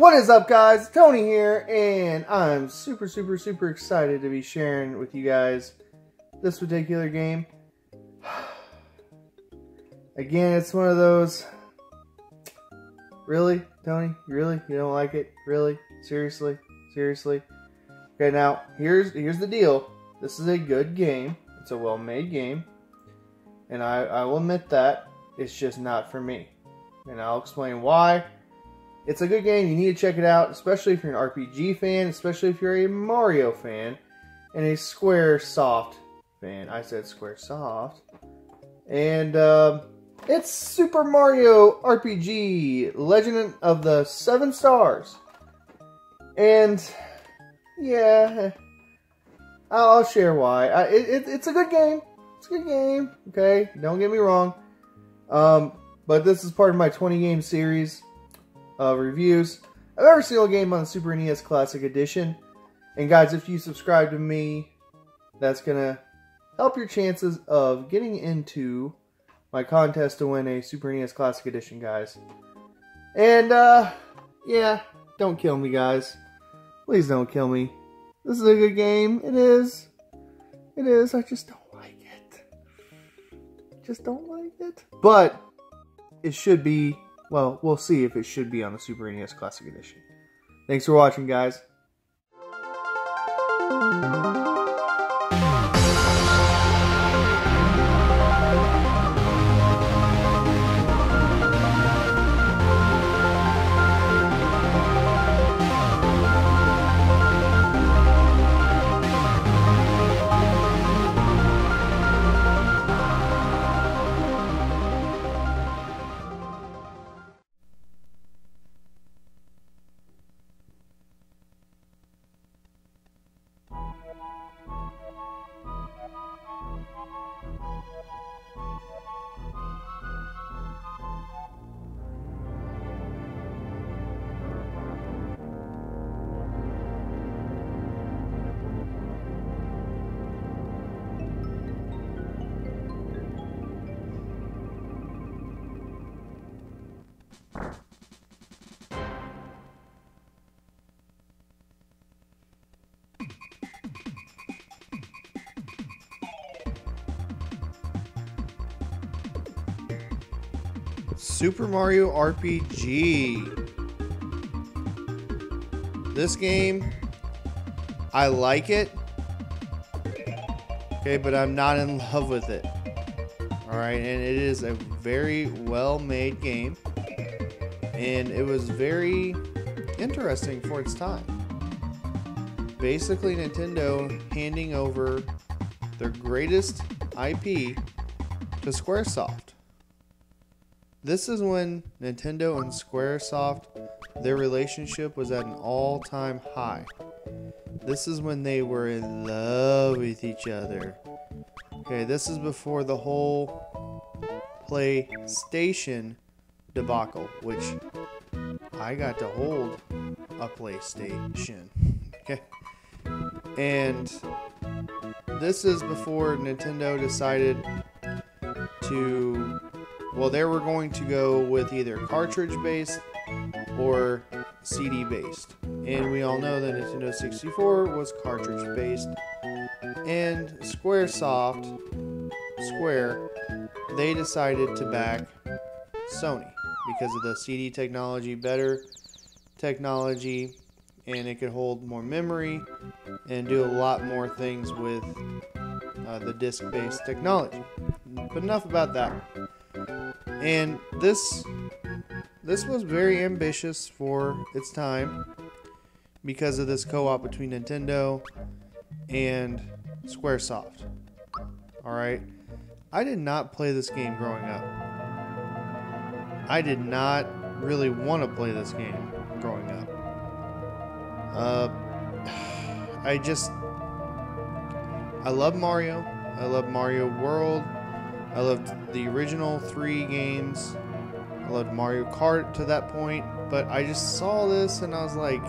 What is up, guys? Tony here, and I'm super excited to be sharing with you guys this particular game. Again, it's one of those, really, Tony? Really? You don't like it? Really? Seriously? Seriously? Okay, now, here's the deal. This is a good game. It's a well-made game. And I will admit that. It's just not for me. And I'll explain why. It's a good game. You need to check it out, especially if you're an RPG fan, especially if you're a Mario fan, and a Squaresoft fan. I said Squaresoft. And it's Super Mario RPG, Legend of the Seven Stars. And yeah, I'll share why. It's a good game. It's a good game. Okay, don't get me wrong. But this is part of my 20 game series of reviews of every single game on the Super NES Classic Edition. And guys, if you subscribe to me, that's gonna help your chances of getting into my contest to win a Super NES Classic Edition, guys. And yeah, don't kill me, guys. Please don't kill me. This is a good game. It is. It is. I just don't like it. Just don't like it. But it should be. Well, we'll see if it should be on the Super NES Classic Edition. Thanks for watching, guys. Super Mario RPG. This game, I like it. Okay, but I'm not in love with it. Alright, and it is a very well-made game. And it was very interesting for its time. Basically, Nintendo handing over their greatest IP to Squaresoft. This is when Nintendo and Squaresoft, their relationship was at an all-time high. This is when they were in love with each other. Okay, this is before the whole PlayStation debacle, which I got to hold a PlayStation. Okay, and this is before Nintendo decided to. Well, they were going to go with either cartridge-based or CD-based. And we all know that Nintendo 64 was cartridge-based. And Square, they decided to back Sony because of the CD technology, better technology, and it could hold more memory and do a lot more things with the disc-based technology. But enough about that. And this was very ambitious for its time because of this co-op between Nintendo and Squaresoft. Alright, I did not play this game growing up. I did not really want to play this game growing up. I love Mario. I love Mario World. I loved the original 3 games. I loved Mario Kart to that point, but I just saw this and I was like,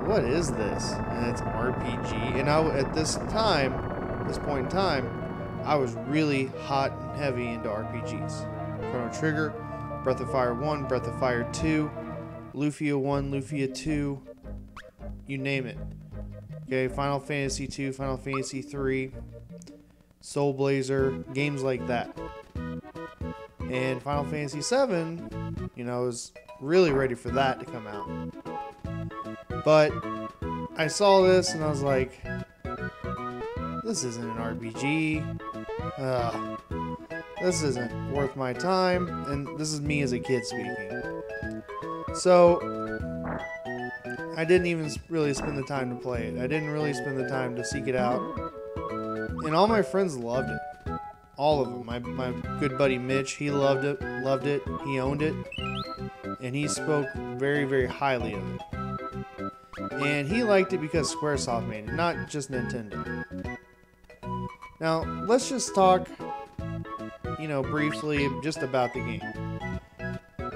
what is this? And it's RPG. And at this point in time, I was really hot and heavy into RPGs. Chrono Trigger, Breath of Fire 1, Breath of Fire 2, Lufia 1, Lufia 2, you name it. Okay, Final Fantasy 2, Final Fantasy 3, Soul Blazer, games like that. And Final Fantasy 7, you know, is really ready for that to come out. But I saw this and I was like, this isn't an RPG. This isn't worth my time. And this is me as a kid speaking. So I didn't even really spend the time to play it. I didn't really spend the time to seek it out. And all my friends loved it. All of them. My good buddy Mitch, he loved it, he owned it, and he spoke very, very highly of it. And he liked it because Squaresoft made it, not just Nintendo. Now, let's just talk, you know, briefly just about the game.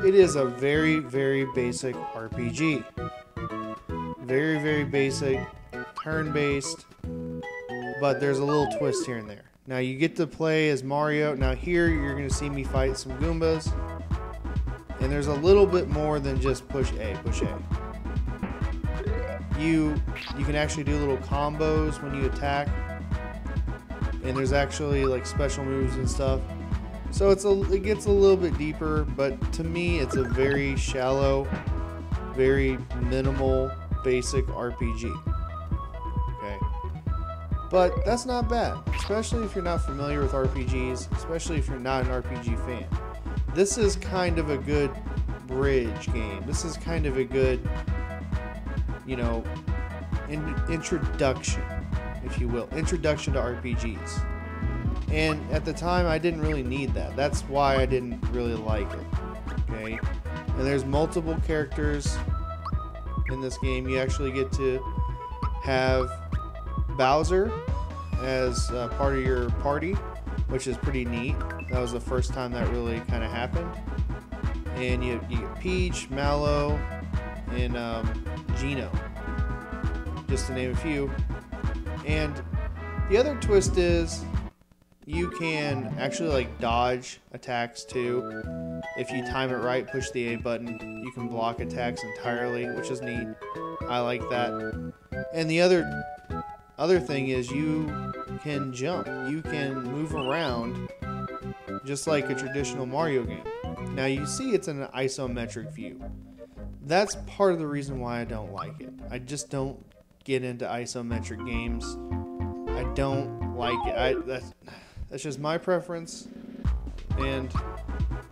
It is a very, very basic RPG. Very, very basic, turn-based, but there's a little twist here and there. Now you get to play as Mario. Now here you're going to see me fight some Goombas. And there's a little bit more than just push A, push A. You can actually do little combos when you attack. And there's actually like special moves and stuff. So it gets a little bit deeper, but to me it's a very shallow, very minimal, basic RPG. But that's not bad, especially if you're not familiar with RPGs, especially if you're not an RPG fan. This is kind of a good bridge game. This is kind of a good, you know, introduction, if you will. Introduction to RPGs. And at the time, I didn't really need that. That's why I didn't really like it. Okay? And there's multiple characters in this game. You actually get to have Bowser as part of your party, which is pretty neat. That was the first time that really kind of happened. And you get Peach, Mallow, and Geno, just to name a few. And the other twist is you can actually like dodge attacks too. If you time it right, push the A button, you can block attacks entirely, which is neat. I like that. And the other thing is you can jump. You can move around just like a traditional Mario game. Now you see it's in an isometric view. That's part of the reason why I don't like it. I just don't get into isometric games. I don't like it. That's just my preference. And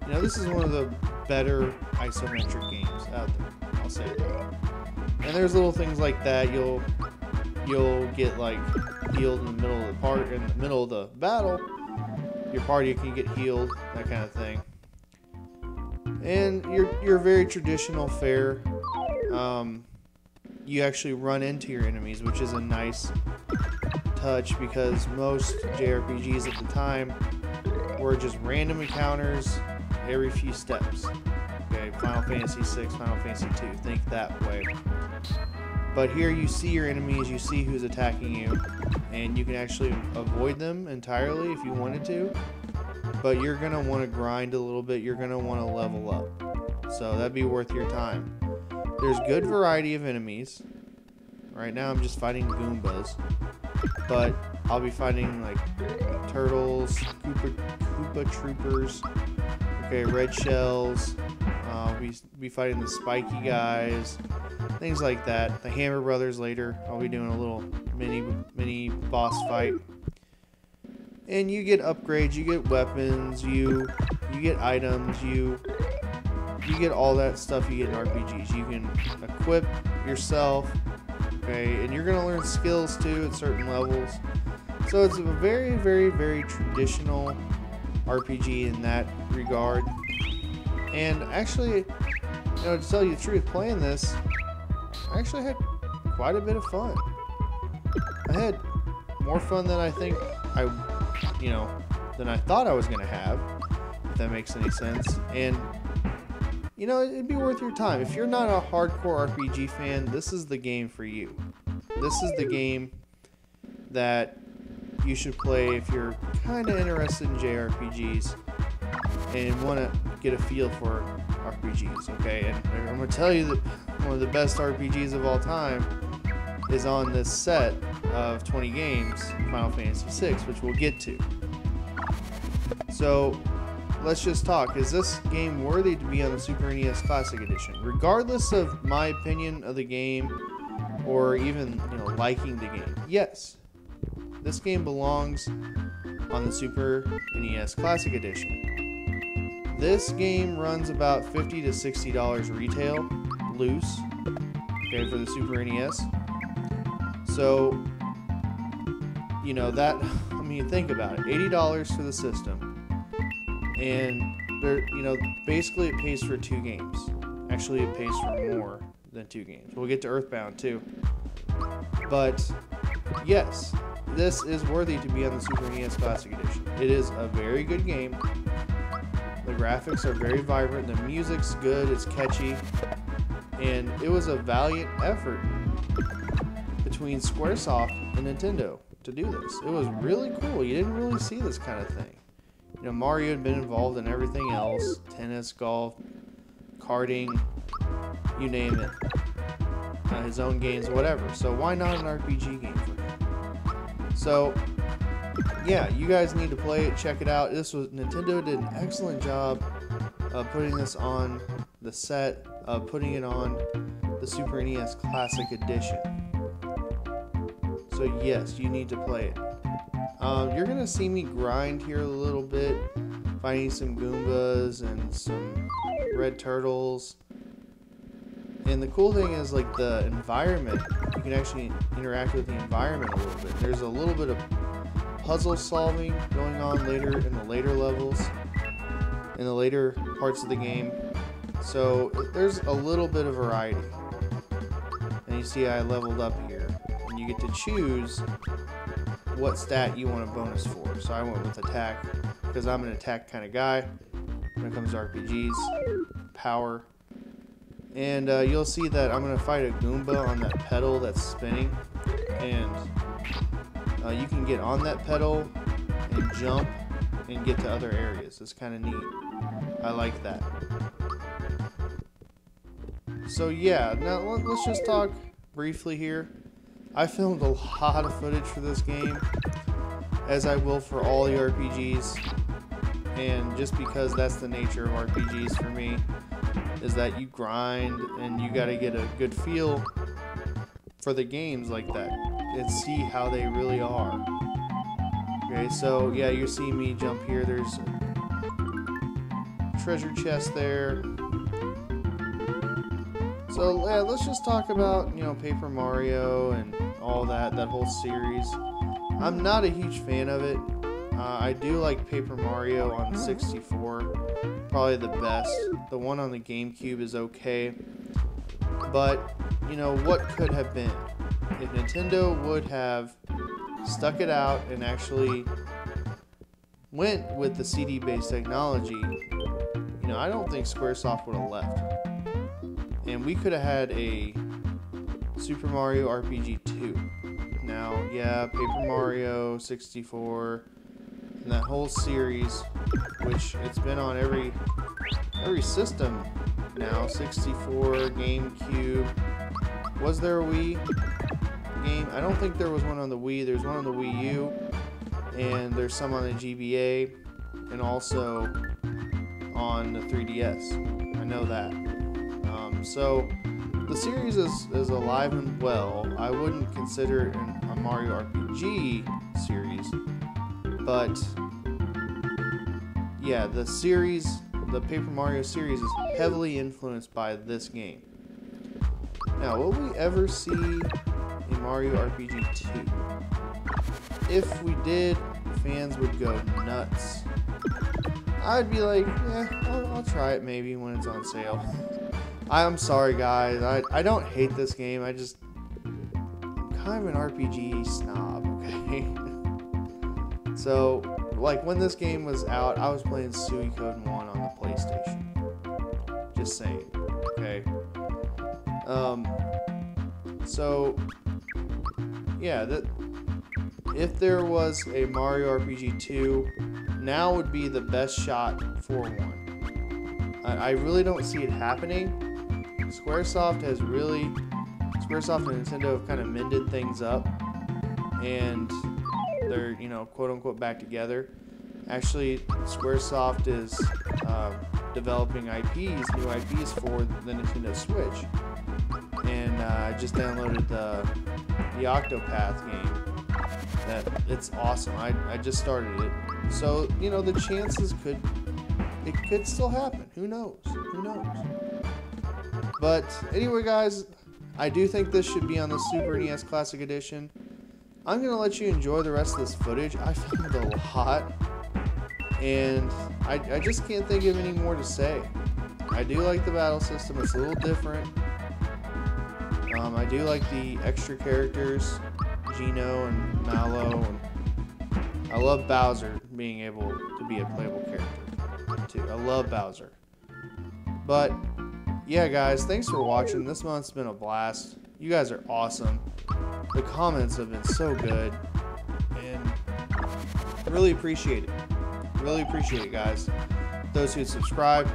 you know, this is one of the better isometric games out there. I'll say that. And there's little things like that. You'll get like healed in the middle of the battle. Your party can get healed, that kind of thing. And you're very traditional fare. You actually run into your enemies, which is a nice touch because most JRPGs at the time were just random encounters every few steps. Okay, Final Fantasy 6, Final Fantasy 2, think that way. But here you see your enemies, you see who's attacking you, and you can actually avoid them entirely if you wanted to. But you're going to want to grind a little bit, you're going to want to level up. So that'd be worth your time. There's good variety of enemies. Right now I'm just fighting Goombas. But I'll be fighting like turtles, Koopa Troopers, okay, red shells. I'll be fighting the spiky guys, things like that. The Hammer Brothers later. I'll be doing a little mini boss fight. And you get upgrades, you get weapons, you get items, you get all that stuff you get in RPGs. You can equip yourself, okay, and you're gonna learn skills too at certain levels. So it's a very, very, very traditional RPG in that regard. And actually, you know, to tell you the truth, playing this, I actually had quite a bit of fun. I had more fun than I think than I thought I was gonna have, if that makes any sense. And you know, it'd be worth your time. If you're not a hardcore RPG fan, this is the game for you. This is the game that you should play if you're kind of interested in JRPGs and want to get a feel for RPGs, okay? And I'm gonna tell you that one of the best RPGs of all time is on this set of 20 games, Final Fantasy VI, which we'll get to. So let's just talk. Is this game worthy to be on the Super NES Classic Edition? Regardless of my opinion of the game or even, liking the game, yes, this game belongs on the Super NES Classic Edition. This game runs about $50 to $60 retail, loose, okay, for the Super NES. So, think about it, $80 for the system. And basically it pays for 2 games. Actually, it pays for more than 2 games. We'll get to Earthbound too. But yes, this is worthy to be on the Super NES Classic Edition. It is a very good game. The graphics are very vibrant. The music's good. It's catchy. And it was a valiant effort between Squaresoft and Nintendo to do this. It was really cool. You didn't really see this kind of thing. Mario had been involved in everything else, tennis, golf, karting, you name it, his own games, whatever. So why not an RPG game for him? So yeah, you guys need to play it, check it out. Nintendo did an excellent job of putting this on the set, putting it on the Super NES Classic Edition. So yes, you need to play it. You're going to see me grind here a little bit, finding some Goombas and some red turtles. And the cool thing is, like, the environment, you can actually interact with the environment a little bit. There's a little bit of puzzle solving going on later in the later levels, in the later parts of the game. So there's a little bit of variety. And you see I leveled up here. And you get to choose what stat you want a bonus for. So I went with attack, because I'm an attack kind of guy when it comes to RPGs. Power. And you'll see that I'm going to fight a Goomba on that pedal that's spinning. And you can get on that pedal and jump and get to other areas. It's kind of neat. I like that. So yeah, now let's just talk briefly here. I filmed a lot of footage for this game, as I will for all the RPGs, and just because that's the nature of RPGs for me, is that you grind and you gotta get a good feel for the games like that and see how they really are. Okay, so yeah, you see me jump here, there's a treasure chest there. So yeah, let's just talk about, Paper Mario and all that whole series. I'm not a huge fan of it. I do like Paper Mario on 64, probably the best. The one on the GameCube is okay, but what could have been if Nintendo would have stuck it out and actually went with the CD-based technology. I don't think Squaresoft would have left. And we could have had a Super Mario RPG 2. Now, yeah, Paper Mario 64, and that whole series, which it's been on every system now, 64, GameCube. Was there a Wii game? I don't think there was one on the Wii. There's one on the Wii U, and there's some on the GBA, and also on the 3DS. I know that. So the series is alive and well. I wouldn't consider it a Mario RPG series, but yeah, the Paper Mario series is heavily influenced by this game. Now, will we ever see a Mario RPG 2? If we did, fans would go nuts. I'd be like, I'll try it maybe when it's on sale. I'm sorry, guys. I don't hate this game. I'm kind of an RPG snob, okay? So, like, when this game was out, I was playing Suikoden 1 on the PlayStation. Just saying, okay? So, yeah, if there was a Mario RPG 2, now would be the best shot for one. I really don't see it happening. Squaresoft and Nintendo have kind of mended things up, and they're, you know, quote unquote back together. Actually, Squaresoft is developing new IPs for the Nintendo Switch, and I just downloaded the Octopath game. It's awesome. I just started it, so you know the chances could still happen. Who knows? Who knows? But anyway, guys, I do think this should be on the Super NES Classic Edition. I'm gonna let you enjoy the rest of this footage. I filmed a lot, and I just can't think of any more to say. I do like the battle system. It's a little different. I do like the extra characters, Gino and Mallow, and I love Bowser being able to be a playable character too. I love Bowser. But yeah, guys, thanks for watching. This month's been a blast. You guys are awesome. The comments have been so good, and really appreciate it. Really appreciate it, guys. Those who subscribe.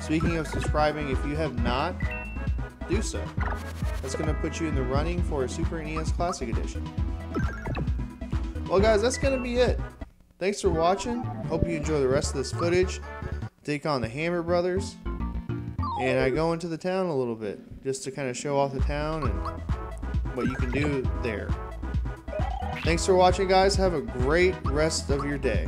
Speaking of subscribing, if you have not, do so. That's going to put you in the running for a Super NES Classic Edition. Well, guys, that's going to be it. Thanks for watching. Hope you enjoy the rest of this footage. Take on the Hammer Brothers. And I go into the town a little bit, just to kind of show off the town and what you can do there. Thanks for watching, guys. Have a great rest of your day.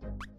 Thank you.